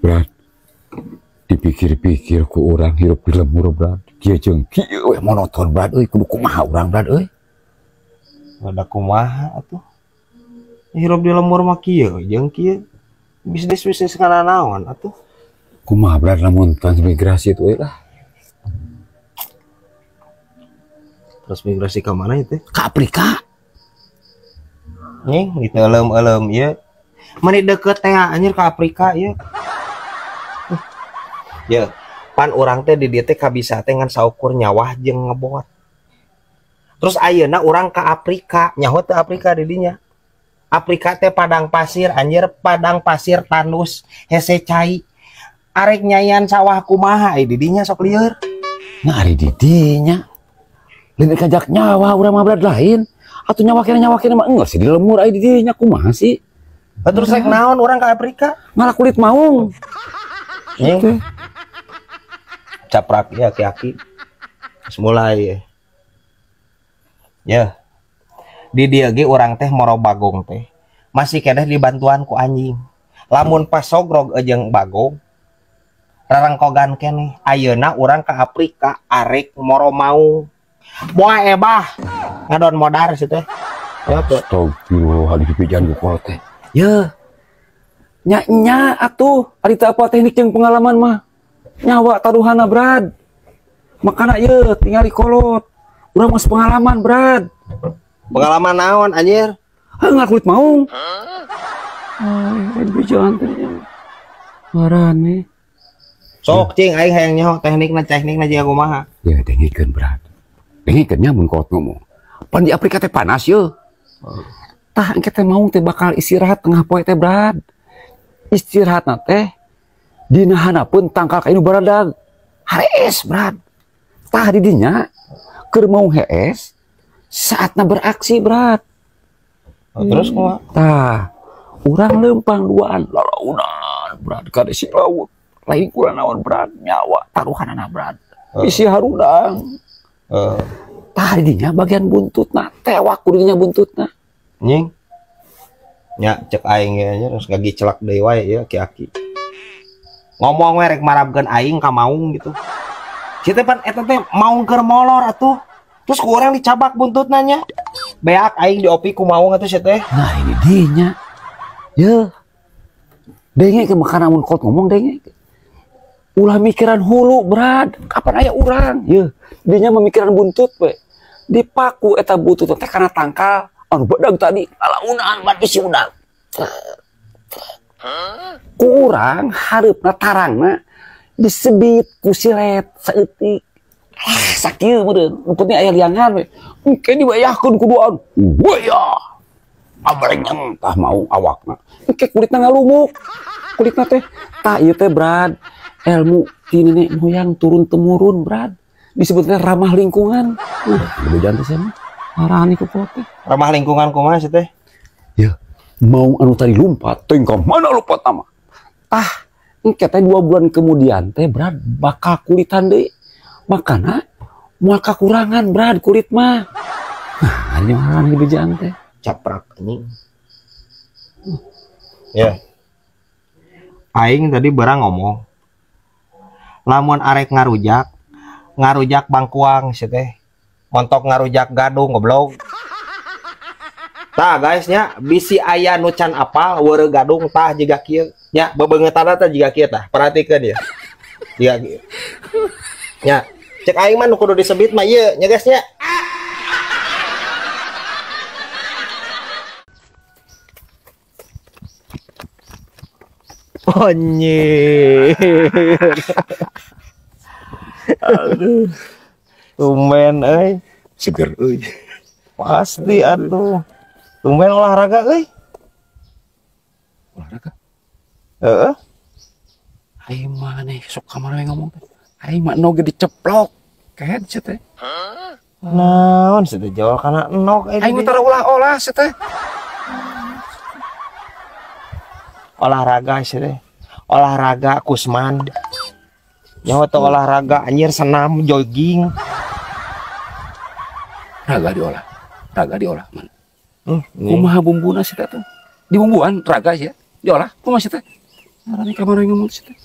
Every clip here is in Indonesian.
Brad, dipikir-pikir ku orang hirup di lemur, Brad. Kieu jeung kieu monoton, Brad. Kudu kumaha urang, Brad, Ada kumaha atuh. Hirup di lemur mah kieu jeung kieu. Bisnis kana naon atuh. Kumaha, Brad, lamun transmigrasi itu lah. Terus migrasi ke mana itu? Ke Afrika. Nih, gitu elem-elem ieu. Mani deket teh anjir ke Afrika ieu. Ya, pan urang teh di dieu teh kabisa teh ngan saukur nyawah jeung ngebot. Terus ayeuna urang ke Afrika, nyaho teh Afrika di dinya. Afrika teh padang pasir anjir, padang pasir tandus hese cai. Arek nyayan sawah kumaha di dinya sok lieur. Nah, ari di dinya. Lain kajak nyawa urang mah Brad lain. Atuh nyawa kena mah enggak sih di lemur ai di dinya kumaha sih? Terus rek naon urang ke Afrika? Malah kulit maung. Nih. Caprak ya aki-aki. Terus mulai ya. Di dieu ge urang teh moro bagong teh. Masih kedah dibantuan ku anjing. Lamun pas sogrog jeung bagong rarangkogan keneh. Ayeuna urang ke Afrika arek moro mau. Moa ebah ngadon modar situ teh. Ya tuh. Astagfirullah, di pipijan ku teh. Ya. Nya atuh ari teu apa teknik jeung pengalaman mah. Nyawa taruhana, Brad. Makana ieu tinggal di kolot. Urang mas pengalaman, Brad. Pengalaman naon anjir? Enggak kulit maung. Ay, bijan teh. Marane. Sok cing aing hayang nyaho teknikna jiga kumaha. Ya dengikeun, Brad. Dengikeun nya mun kolot ngomong. Pan di Afrika teh panas yeuh. Tah engke teh maung teh bakal istirahat tengah poe teh, Brad. Istirahatna teh dina hanapeun tangkal ka inu baradag. Harees, Brad. Tah di dinya keur mau hees saatna beraksi, Brad. Terus kumaha? Tah, urang lempang duaan lalaunan, Brad, ka si laut. Lain kurang naon, Brad, nyawa taruhanana, Brad. Isi harudang. Tah di dinya bagian buntutna tewak ku dinya buntutna. Nying. Nya cek aing ge nya terus gagi celak deui wae ya aki-aki. Ngomong we rek marabkeun aing ka maung gitu. Kieu teh pan eta teh maung keur molor atuh. Terus ku urang dicabak buntutna nya. Beak aing diopi ku maung atuh sia teh. Nah, ini dinya. Yeuh. Denge ke makana mun kot ngomong denge. Ulah mikiran hulu, Brad. Kapan aya urang? Yeuh, dinya memikiran buntut we. Dipaku eta buntut teh kana tangkal anu badag tadi lalaunan ban isi udag. Kurang hareupna tarangna disebit ku silet saeutik. Sakieu meureun, uputnya aya liangan we. Engke dibayahkeun ku duaan. Waya. Abareng tah mau awakna. Engke kulitna ngalumuk. Kulitna teh tah ieu teh, Brad. Ilmu ti nenek moyang turun temurun, Brad. Disebutnya ramah lingkungan. Bejan teh sana. Arani ku teh. Ramah lingkungan kumaha sih teh? Ya, mau anu tadi lompat, teh ka mana lompat nama? Tah, engke teh 2 bulan kemudian teh, Brad, bakal kulitan deui. Makana moal kakurangan, Brad, kulit mah. Nah, ini arani bejan teh. Caprak anjing. Ya. Aing tadi barang ngomong. Lamun arek ngarujak bangkuang sih teh. Montok ngarujak gadung goblok. Tah guys nya bisi aya nu can apal weureu gadung tah jiga kieu. Nya bebeungeutana tah jiga kieu tah. Perhatikeun ya. Jiga kieu. Nya cek aing mah nu kudu disebit mah ieu nya guys nya. Onye. Aduh. Tumben euy. Seger euy. Pasti atuh. Tumben olahraga euy. Olahraga. Heeh. Aing mah nih sok kamar we ngomong teh. Aing mah nog diceplok. Kahet sia teh. Naon sih teh jawab kana nok Aing mah tara olah-olah sia teh. olahraga sih teh. Olahraga Kusman. Nyawa tuh olahraga anjir senam jogging. Raga diolah man. Kumaha bumbuna sih teh? Dibumbuan raga sih diolah kumaha sih teh? Arane kamari ngomong situ.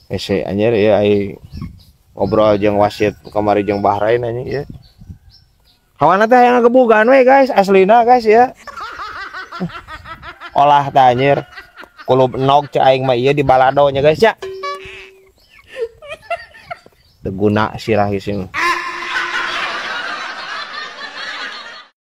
Ese anjir ya ai ngobrol jeung wasit kamari jeung Bahrain anjing ya. Kawan teh yang ngegebugan we guys, aslina guys ya. Olah teh anjir. Kulub nog cek aing mah ieu di balado nya guys ya. Teguna sirah ieu.